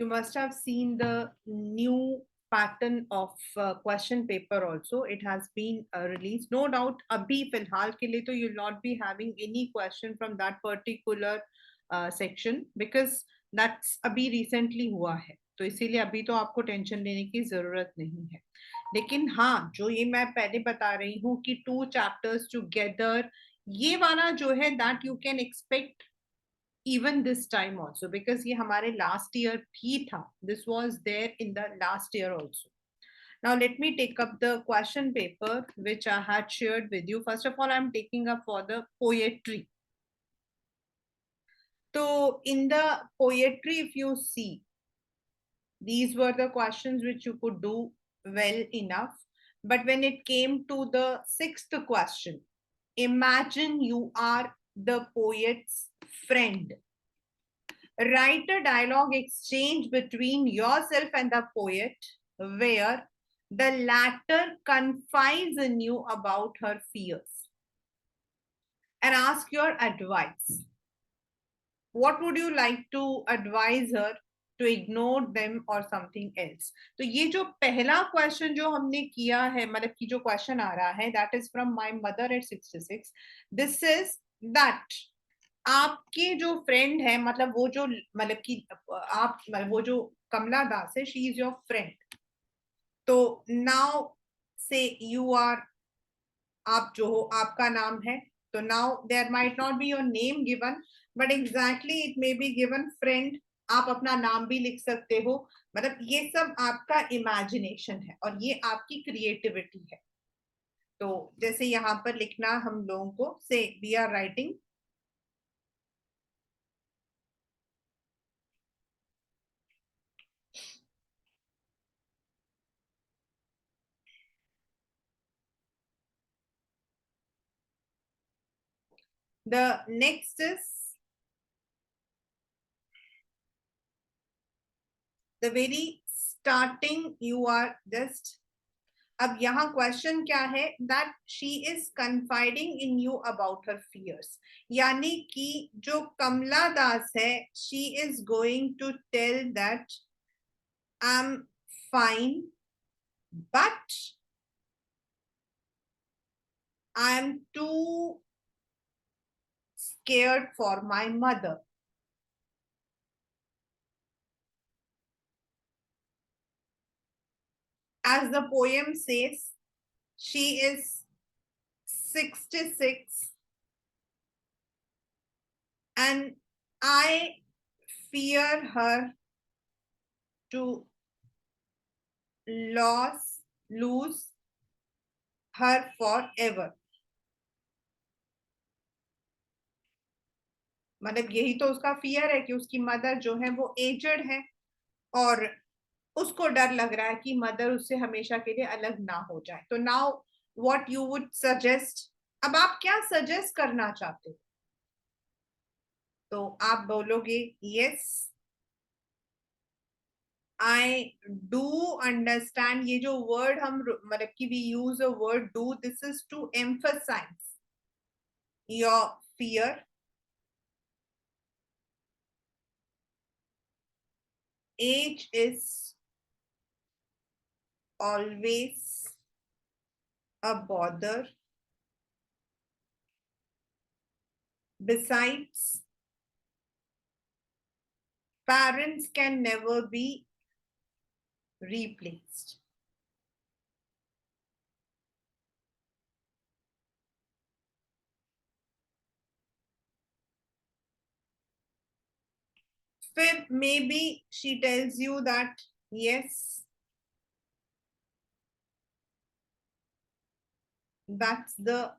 You must have seen the new pattern of question paper also. It has been released. No doubt, abhi filhal ke liye to you'll not be having any question from that particular section because that's abhi recently हुआ है. तो इसीलिए अभी तो आपको tension लेने की जरूरत नहीं है. लेकिन हाँ, जो ये मैं पहले बता रही हूँ कि 2 chapters together, ये वाला जो है that you can expect even this time also because ये हमारे last year भी था. This was there in the last year also. Now let me take up the question paper which I had shared with you. First of all, I'm taking up for the poetry. So in the poetry, if you see, these were the questions which you could do well enough. But when it came to the 6th question, imagine you are the poet's friend. Write a dialogue exchange between yourself and the poet where the latter confides in you about her fears and ask your advice. What would you like to advise her to ignore them or something else? तो ये जो पहला question जो हमने किया है, मतलब कि जो क्वेश्चन आ रहा है, that is from my mother at 66. This is that आपके जो फ्रेंड है, मतलब वो जो, मतलब कि आप, मतलब वो जो कमला दास है, शी इज योर फ्रेंड. तो नाउ से यू आर, आप जो हो, आपका नाम है, तो now there might not be your name given but exactly it may be given friend. आप अपना नाम भी लिख सकते हो. मतलब ये सब आपका इमेजिनेशन है और ये आपकी क्रिएटिविटी है. तो जैसे यहाँ पर लिखना हम लोगों को, say we are writing the next is the very starting. You are just, अब यहाँ क्वेश्चन क्या है, that she is confiding in you about her fears. यानी कि जो कमला दास है, she is going to tell that I am fine but I am too scared for my mother. As the poem says, she is 66 and I fear her to lose her forever. मतलब यही तो उसका fear है कि उसकी mother जो है वो एजड है और उसको डर लग रहा है कि मदर उससे हमेशा के लिए अलग ना हो जाए. तो now what you would suggest, अब आप क्या सजेस्ट करना चाहते हो? तो आप बोलोगे यस आई डू अंडरस्टैंड. ये जो वर्ड हम, मतलब कि we use a word do, this is to emphasize your fear. Age is always a bother. Besides, parents can never be replaced. Fifth, maybe she tells you that yes, that's the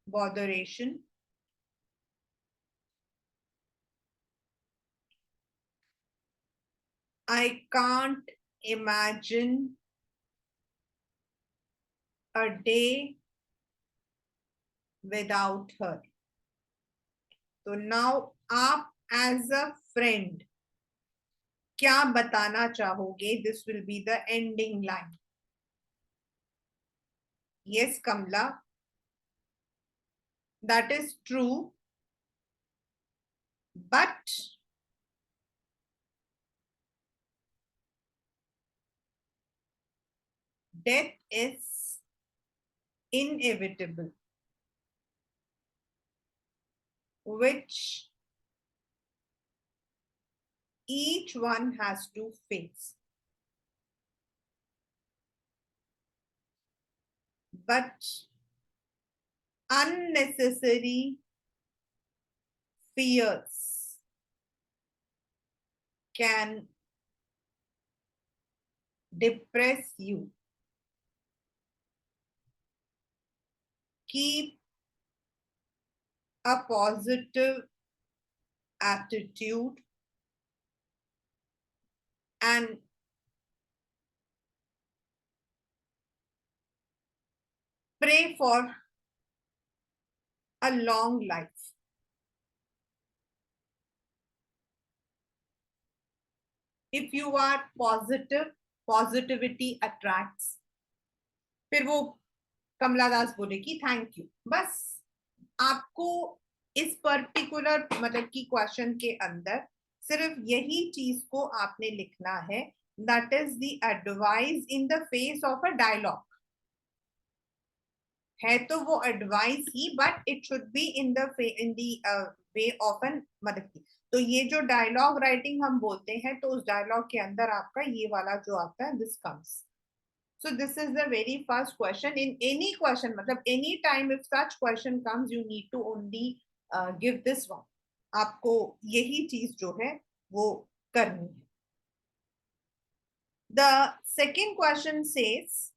botheration. I can't imagine a day without her. So now आप as a friend क्या बताना चाहोगे? This will be the ending line. Yes, Kamla, that is true, but death is inevitable, which each one has to face. But unnecessary fears can depress you. Keep a positive attitude and pray for a long life. If you are positive, positivity attracts. फिर वो कमला दास बोलेगी thank you. बस आपको इस particular मतलब की question के अंदर सिर्फ यही चीज को आपने लिखना है. That is the advice in the face of a dialogue. है तो वो एडवाइस ही, but it should be in the way of an मतलब की. तो ये जो डायलॉग राइटिंग हम बोलते हैं, तो उस डायलॉग के अंदर आपका ये वाला जो आता है, this comes. So this is the very first question. In any question, matlab any time if such question comes, you need to only give this one. आपको यही चीज जो है वो करनी है. The second question says,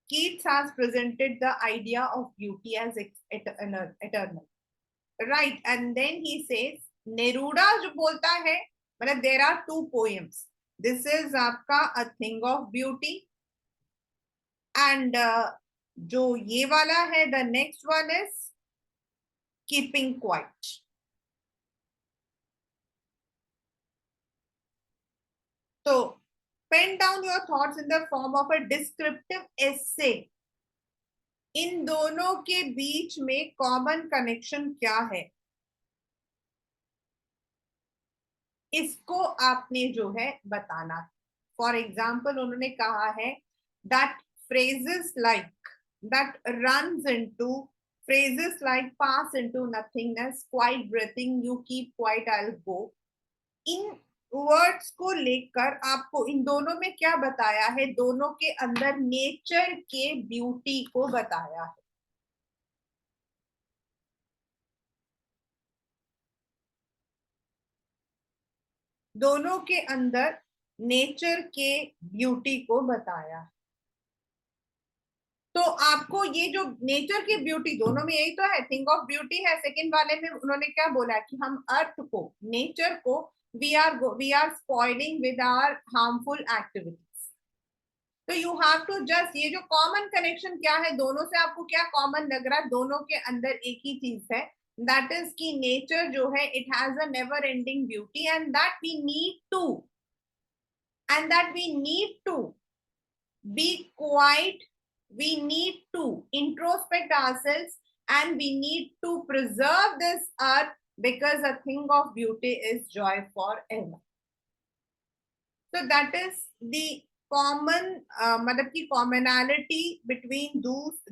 Keats has presented the idea of beauty as eternal, right? And then he says, Neruda जो बोलता है, मतलब there are two poems. This is आपका A Thing of Beauty, and जो ये वाला है, the next one is Keeping Quiet. So pen down your thoughts in the form of a descriptive essay. इन दोनों के बीच में कॉमन कनेक्शन क्या है, इसको आपने जो है बताना. फॉर एग्जाम्पल उन्होंने कहा है that phrases like that runs into phrases like pass into nothingness, quiet breathing, you keep quiet, I'll go. In words को लेकर आपको इन दोनों में क्या बताया है, दोनों के अंदर नेचर के ब्यूटी को बताया है. दोनों के अंदर नेचर के ब्यूटी को बताया है. तो आपको ये जो नेचर की ब्यूटी, दोनों में यही तो है, थिंग ऑफ ब्यूटी है. सेकंड वाले में उन्होंने क्या बोला कि हम अर्थ को, नेचर को we are spoiling with our harmful activities. तो यू हैव टू जस्ट, ये जो कॉमन कनेक्शन क्या है दोनों से, आपको क्या कॉमन लग रहा है, दोनों के अंदर एक ही चीज है, दैट इज की नेचर जो है it has a never ending beauty, and that we need to be quiet. We need to introspect ourselves, and we need to preserve this earth, because a thing of beauty is joy forever. So that is the common मतलब की commonality between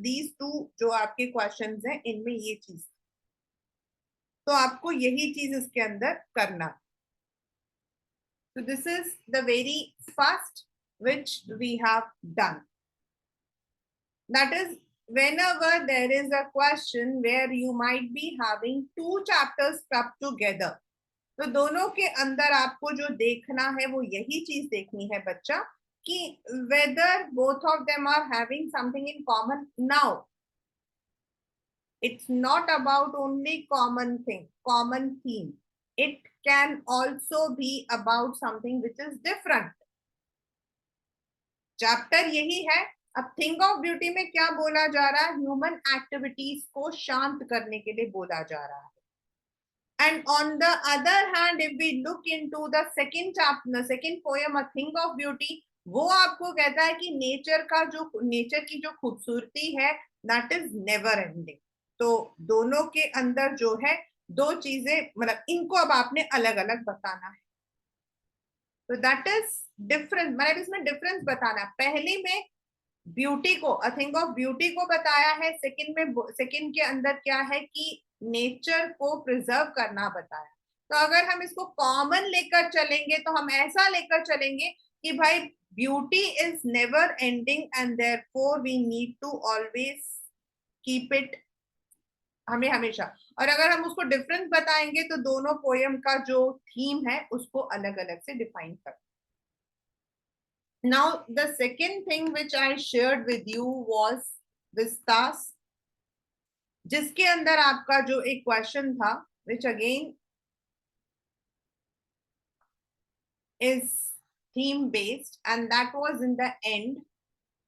these two जो आपके questions हैं, इनमें ये चीज, तो आपको यही चीज इसके अंदर करना. So this is the very first which we have done. That is, whenever there is a question where you might be having two chapters clubbed together, तो दोनों के अंदर आपको जो देखना है वो यही चीज देखनी है बच्चा, कि whether both of them are having something in common. Now it's not about only common thing, common theme. It can also be about something which is different. Chapter यही है. अब थिंग ऑफ ब्यूटी में क्या बोला जा रहा है, human activities को शांत करने के लिए बोला जा रहा है. And on the other hand if we look into the second chapter, second poem a thing of beauty, वो आपको कहता है कि नेचर का जो, नेचर की जो खूबसूरती है दैट इज नेवर एंडिंग. तो दोनों के अंदर जो है दो चीजें, मतलब इनको अब आपने अलग अलग बताना है. तो दैट इज डिफरेंस, मतलब इसमें डिफरेंस बताना। पहले में ब्यूटी को, अ थिंग ऑफ ब्यूटी को बताया है, सेकंड में, सेकंड के अंदर क्या है कि नेचर को प्रिजर्व करना बताया। तो अगर हम इसको कॉमन लेकर चलेंगे तो हम ऐसा लेकर चलेंगे कि भाई beauty is never ending and therefore we need to always keep it, हमें हमेशा। और अगर हम उसको डिफरेंस बताएंगे तो दोनों पोयम का जो थीम है उसको अलग अलग से डिफाइन कर। Now, the second thing which I shared with you was Vistas, जिसके अंदर आपका जो एक क्वेश्चन था, which again is theme based, and that was in the end.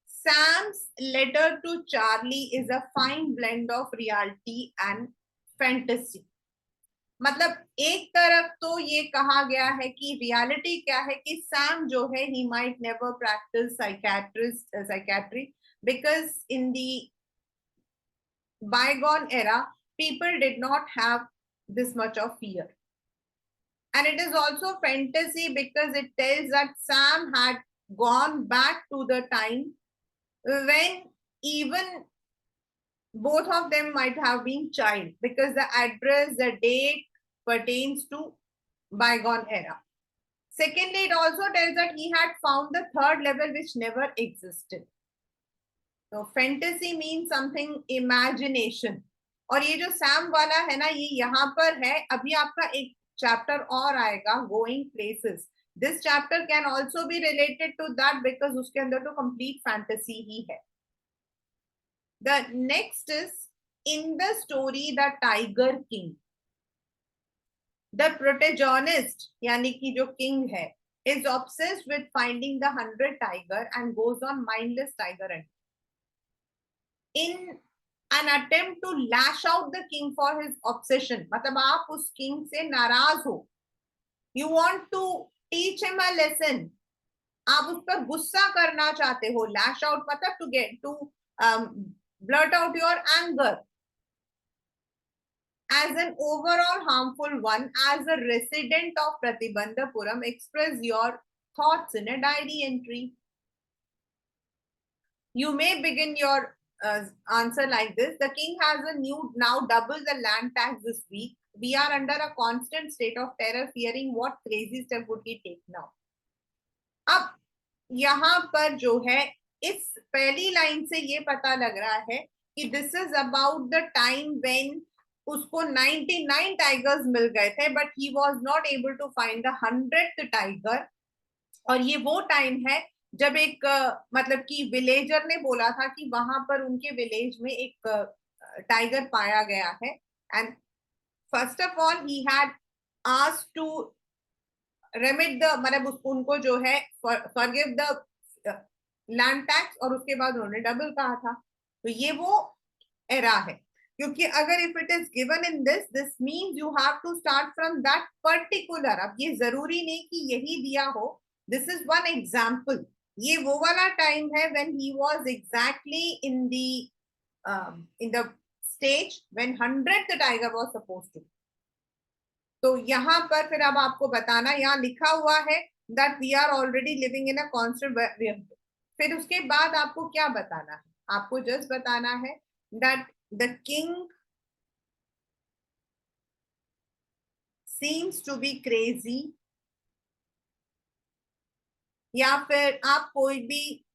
Sam's letter to Charlie is a fine blend of reality and fantasy. मतलब एक तरफ तो ये कहा गया है कि रियलिटी क्या है कि सैम जो है he might never practice psychiatry because in the bygone era people did not have this much of fear, and it is also fantasy because it tells that Sam had gone back to the time when even both of them might have been child, because the address, the date pertains to bygone era. Secondly, it also tells that he had found the third level which never existed. So fantasy means something imagination. और ये जो Sam वाला है ना, ये यहाँ पर है। अभी आपका एक चैप्टर और आएगा, going places. This chapter can also be related to that because उसके अंदर तो कंप्लीट फैंटेसी ही है। The next is in the story the Tiger King. The protagonist यानी कि जो किंग है is obsessed with finding the 100 tiger and goes on mindless tiger hunt in an attempt to lash out the king for his obsession. मतलब आप उस king से नाराज हो, you want to teach him a lesson, आप उस पर गुस्सा करना चाहते हो। lash out मतलब to get to blurt out your anger as an overall harmful one. As a resident of Pratibandhapuram, express your thoughts in a diary entry. You may begin your answer like this. The king has a new, now double the land tax this week. We are under a constant state of terror, fearing what crazy step would he take now. अब यहाँ पर जो है, इस पहली line से ये पता लग रहा है कि this is about the time when उसको 99 टाइगर्स मिल गए थे, but he was not able to find the 100th tiger. और ये वो टाइम है जब एक मतलब कि विलेजर ने बोला था कि वहां पर उनके विलेज में एक टाइगर पाया गया है। And first of all he had asked to remit the, मतलब उनको जो है फॉरगिव द लैंड टैक्स, और उसके बाद उन्होंने डबल कहा था। तो ये वो एरा है, क्योंकि अगर if it is given in this, this means you have to start from that particular. अब ये जरूरी नहीं कि यही दिया हो, दिस इज वन एग्जाम्पल। ये वो वाला टाइम है when he was exactly in the stage when 100th tiger was supposed to. तो यहाँ पर फिर अब आपको बताना, यहाँ लिखा हुआ है that we are already living in a constant. फिर उसके बाद आपको क्या बताना है? आपको जस्ट बताना है that the king seems to be crazy, या फिर आप कोई भी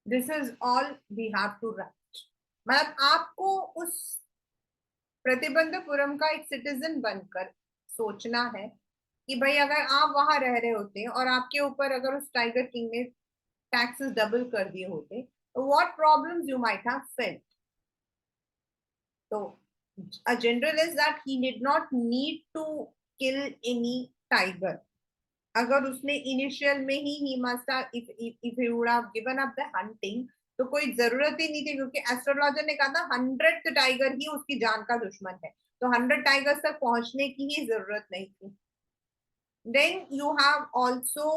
this is all we have to write. मतलब आपको उस प्रतिबंधपुरम का एक सिटीजन बनकर सोचना है कि भाई अगर आप वहां रह रहे होते और आपके ऊपर अगर उस टाइगर किंग ने टैक्सेस डबल कर दिए होते तो what problems you might have felt. तो a general is that he did not need to kill any tiger। अगर उसने इनिशियल में ही he must have if he would have given up the hunting तो कोई जरूरत ही नहीं थी, क्योंकि एस्ट्रोलॉजर ने कहा था 100th टाइगर ही उसकी जान का दुश्मन है, तो 100 टाइगर्स तक पहुंचने की ही जरूरत नहीं थी। Then you have also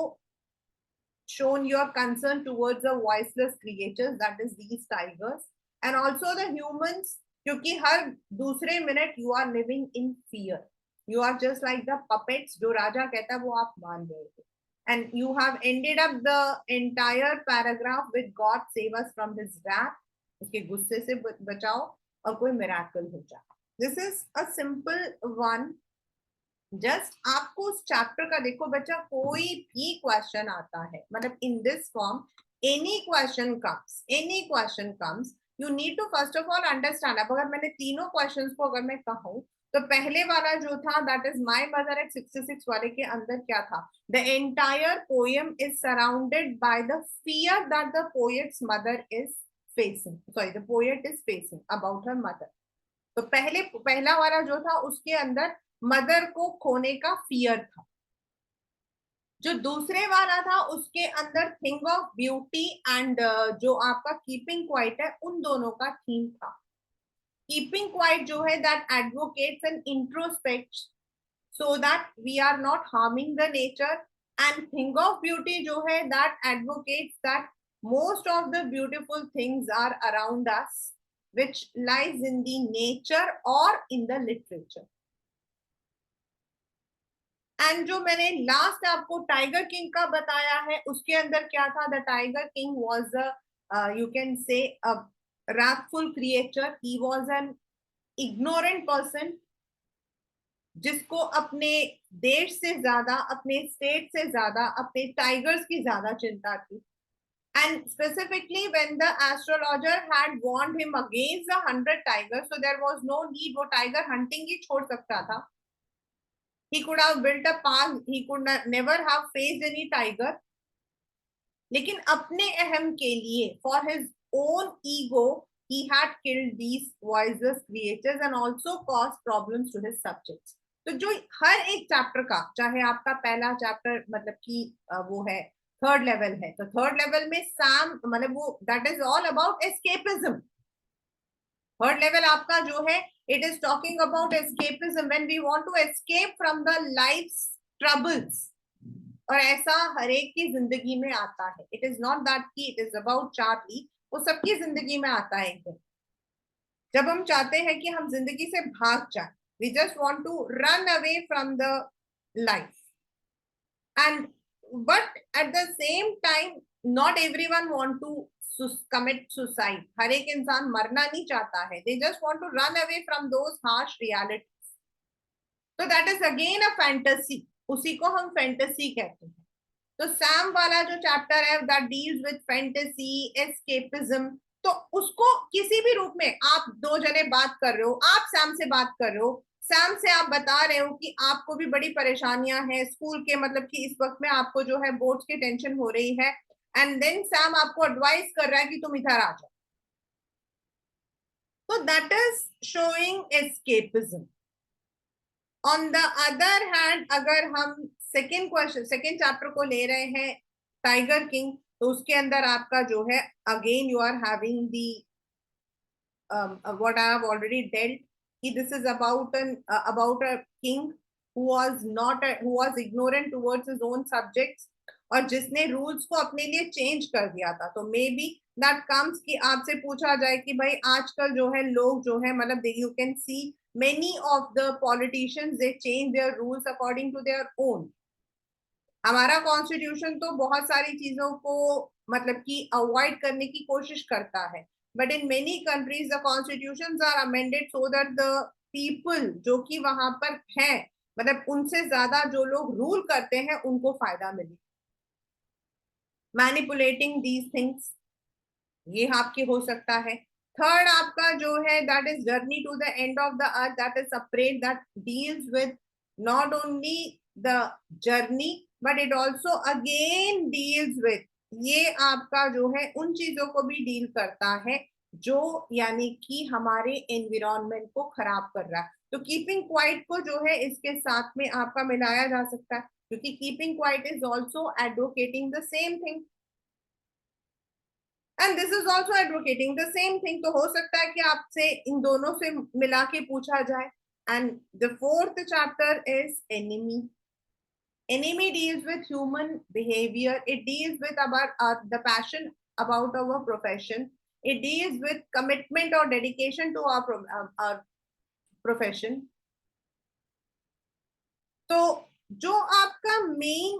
shown your concern towards the voiceless creatures, that is these tigers, and also the humans, क्योंकि हर दूसरे minute you are living in fear, you are just like the puppets, जो राजा कहता है वो आप मान रहे थे, and you have ended up the entire paragraph with God save us from his wrath, उसके गुस्से से बचाओ और कोई miracle हो जाए। This is a simple one। Just आपको उस चैप्टर का देखो बच्चा, कोई भी क्वेश्चन आता है मतलब in this form, any question comes you need to first of all understand. अब अगर मैंने तीनों क्वेश्चंस को अगर मैं कहूँ तो पहले वाला जो था that is my mother eight 66 वाले के अंदर क्या था, the entire poem is surrounded by the fear that the poets mother is facing, sorry the poet is facing about her mother. तो पहला वाला जो था उसके अंदर मदर को खोने का फियर था। जो दूसरे वाला था उसके अंदर थिंग ऑफ ब्यूटी एंड जो आपका कीपिंग क्वाइट है उन दोनों का थीम था। कीपिंग क्वाइट जो है that advocates an introspect so that we are not harming the nature, and thing of beauty जो है that advocates that most of the beautiful things are around us which lies in the nature or in the literature। And जो मैंने last आपको tiger king का बताया है उसके अंदर क्या था, the Tiger king was you can say wrathful creature, he was an ignorant person जिसको अपने देश से ज्यादा, अपने स्टेट से ज्यादा, अपने टाइगर्स की ज्यादा चिंता थी। And specifically when the astrologer had warned him against the 100 tigers, so there was no need, वो tiger hunting ही छोड़ सकता था। He could have built a path, he could never have faced any tiger, लेकिन अपने अहम के लिए for his own ego he had killed these voiceless creatures and also caused problems to his subjects। तो जो हर एक चैप्टर का, चाहे आपका पहला चैप्टर मतलब कि वो है थर्ड लेवल है, तो थर्ड लेवल में सैम मतलब वो that is all about escapism. Third level आपका जो है it is talking about escapism, when we want to escape from the life's troubles, और ऐसा हर एक की जिंदगी में आता है। इट इज नॉट दैट कि इट इज अबाउट चार्ली, वो सबकी जिंदगी में आता है एक दिन जब हम चाहते हैं कि हम जिंदगी से भाग जाए, we just want to run away from the life, and but at the same time not everyone want to commit suicide, हर एक इंसान मरना नहीं चाहता है, they just want to run away from those harsh realities. तो that is again a fantasy, उसी को हम फैंटेसी कहते हैं। तो सैम वाला जो चैप्टर है that deals with fantasy escapism, तो उसको किसी भी रूप में आप दो जने बात कर रहे हो, आप सैम से बात कर रहे हो, सैम से आप बता रहे हो कि आपको भी बड़ी परेशानियां हैं स्कूल के, मतलब कि इस वक्त में आपको जो है बोर्ड्स की टेंशन हो रही है, एंड देन सैम आपको एडवाइस कर रहा है कि तुम इधर आ जाओ। तो that is showing escapism. On the other hand अगर हम सेकेंड चैप्टर को ले रहे हैं टाइगर किंग, तो उसके अंदर आपका जो है again you are having the what I have already dealt, this is about a king who was not who was ignorant towards his own subjects, और जिसने रूल्स को अपने लिए चेंज कर दिया था। तो मे बी दैट कम्स कि आपसे पूछा जाए कि भाई आजकल जो है लोग जो है मतलब you can see many of the politicians they change their rules according to their own। हमारा कॉन्स्टिट्यूशन तो बहुत सारी चीजों को मतलब कि अवॉइड करने की कोशिश करता है, but in many countries the constitutions are amended so that the people जो कि वहां पर हैं मतलब उनसे ज्यादा जो लोग रूल करते हैं उनको फायदा मिले, मैनिपुलेटिंग दीज थिंग्स। ये आपके हो सकता है। थर्ड आपका जो है that is journey to the end of the earth, that is separate, that deals with not only the journey but it also again deals with, ये आपका जो है उन चीजों को भी डील करता है जो यानी कि हमारे एनवायरमेंट को खराब कर रहा है। तो कीपिंग क्वाइट को जो है इसके साथ में आपका मिलाया जा सकता है, क्योंकि keeping quiet is also advocating the same thing and this is also advocating the same thing. तो हो सकता है कि आपसे इन दोनों से मिला के पूछा जाए। And the fourth chapter is enemy. Enemy deals with human behavior. It deals with about the passion about our profession. It deals with commitment or dedication to our profession. तो जो आपका मेन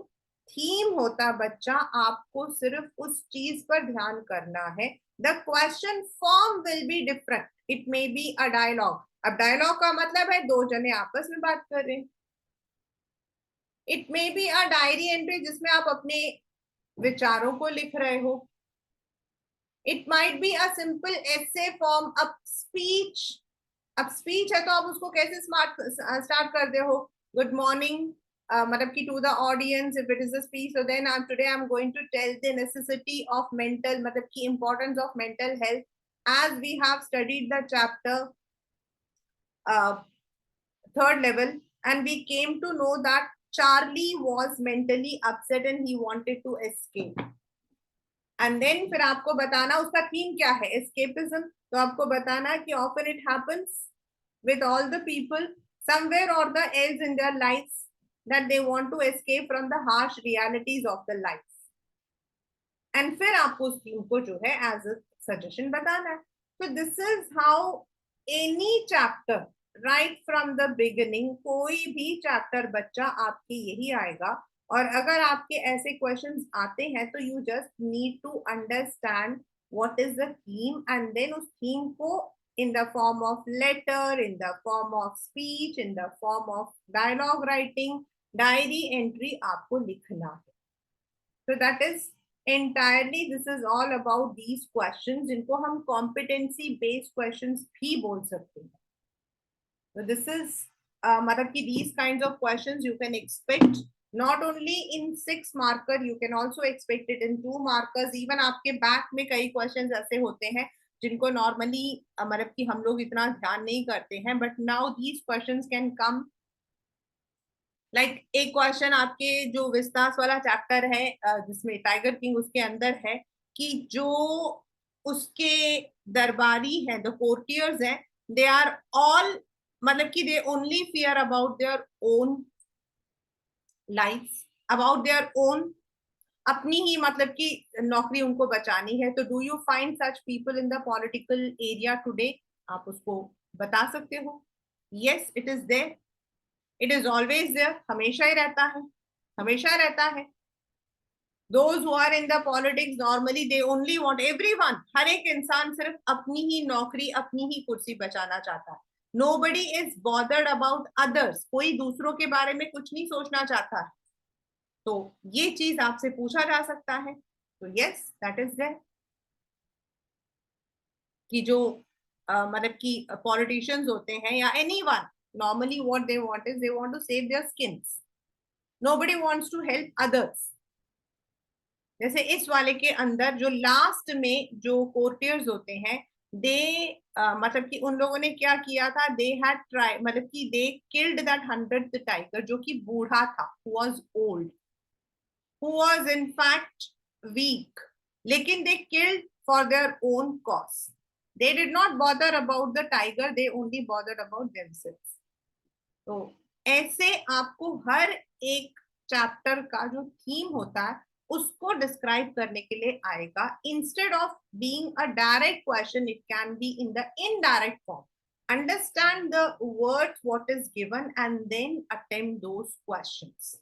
थीम होता बच्चा, आपको सिर्फ उस चीज पर ध्यान करना है। The question form will be different, it may be a dialogue. अब डायलॉग का मतलब है दो जने आपस में बात कर रहे हैं। It may be a diary entry जिसमें आप अपने विचारों को लिख रहे हो। It might be a simple essay form. अब स्पीच है तो आप उसको कैसे स्टार्ट करते हो? गुड मॉर्निंग, मतलब कि to the audience, if it is a speech, so then today I am going to tell the necessity of mental, मतलब की importance of mental health, as we have studied the chapter third level, and we came to know that Charlie was mentally upset and he wanted to escape. And then फिर आपको बताना उसका theme क्या है, escapism। तो आपको बताना कि often it happens with all the people somewhere or the else in their lives that they want to escape from the harsh realities of the life. And फिर आपको उस थीम को जो है as a suggestion बताना है। So this is how any chapter right from the beginning, कोई भी चैप्टर बच्चा आपके यही आएगा। और अगर आपके ऐसे क्वेश्चंस आते हैं तो you just need to understand what is the theme and then उस थीम को in the form of letter, in the form of speech, in the form of dialogue writing, diary entry आपको लिखना है। So that is entirely, this is all about these questions जिनको हम competency based questions भी बोल सकते हैं। So this is मतलब कि these kinds of questions you can expect not only in 6 marker, you can also expect it in 2 markers। even आपके back में कई questions ऐसे होते हैं जिनको नॉर्मली मतलब कि हम लोग इतना ध्यान नहीं करते हैं, but now these questions can come. Like एक क्वेश्चन आपके जो विस्तास वाला चैप्टर है जिसमें टाइगर किंग उसके अंदर है कि जो उसके दरबारी हैं, द कोर्टियर्स हैं, दे आर ऑल मतलब कि they only fear about their own life, about their own, अपनी ही मतलब कि नौकरी उनको बचानी है। तो do you find such people in the political area today? आप उसको बता सकते हो। Yes, it is there, it is always there, हमेशा ही रहता है, हमेशा रहता है। Those who are in the politics normally they only want everyone, हर एक इंसान सिर्फ अपनी ही नौकरी, अपनी ही कुर्सी बचाना चाहता है। Nobody is bothered about others, कोई दूसरों के बारे में कुछ नहीं सोचना चाहता है। तो ये चीज आपसे पूछा जा सकता है। तो यस, दैट इज देयर कि जो मतलब कि पॉलिटिशियंस होते हैं या anyone, normally what they want is they want to save their skins. Nobody wants to help others. जैसे इस वाले के अंदर जो लास्ट में जो कोर्टियर्स होते हैं, दे मतलब कि उन लोगों ने क्या किया था, दे हैड ट्राई मतलब कि they killed that 100th tiger जो कि बूढ़ा था, who was old, who was in fact weak, लेकिन they killed for their own cause. They did not bother about the tiger, they only bothered about themselves. तो ऐसे आपको हर एक chapter का जो थीम होता है उसको डिस्क्राइब करने के लिए आएगा। Instead of being a direct question, it can be in the indirect form. Understand the words what is given and then attempt those questions.